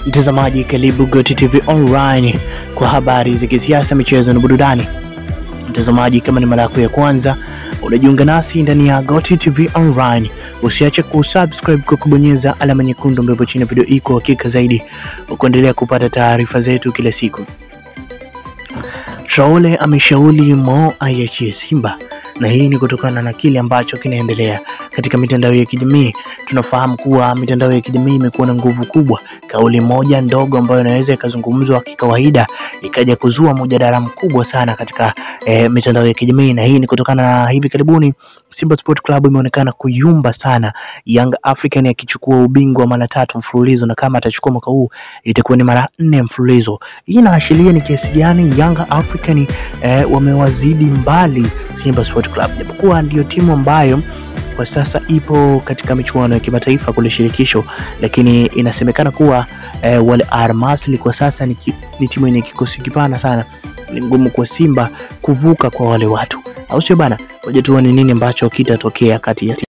Mtazamaji, karibu Goti TV Online kwa habari za kisiasa, michezo na burudani. Mtazamaji, kama ni mara yako ya kwanza unajiunga nasi ndani ya Goti TV Online, usiache kusubscribe kwa kubonyeza alama nyekundu ambayo chini ya video iko hakika zaidi kuendelea kupata taarifa zetu kila siku. Traore ameshauri Mo aiachie Simba, na hii ni kutokana na kile ambacho kinaendelea katika mitandao ya kijamii. Tunafahamu kuwa mitandao ya kijamii imekuwa na nguvu kubwa. Kauli moja ndogo ambayo inaweza ikazungumzwa kikawaida ikaja kuzua mjadala mkubwa sana katika mitandao ya kijamii, na hii ni kutokana na hivi karibuni Simba Sport Club imeonekana kuyumba sana, Young African akichukua ubingwa mara 3 mfululizo, na kama atachukua mwaka huu itakuwa ni mara 4 mfululizo. Hii inaashiria ni kiasi gani Young African wamewazidi mbali Simba Sport Club, japokuwa ndio timu ambayo kwa sasa ipo katika michuano ya kimataifa kule shirikisho, lakini inasemekana kuwa wale Armasli kwa sasa ni timu yenye kikosi kipana sana. Ni ngumu kwa Simba kuvuka kwa wale watu, au sio bana? Ngoja tuone nini ambacho kitatokea kati ya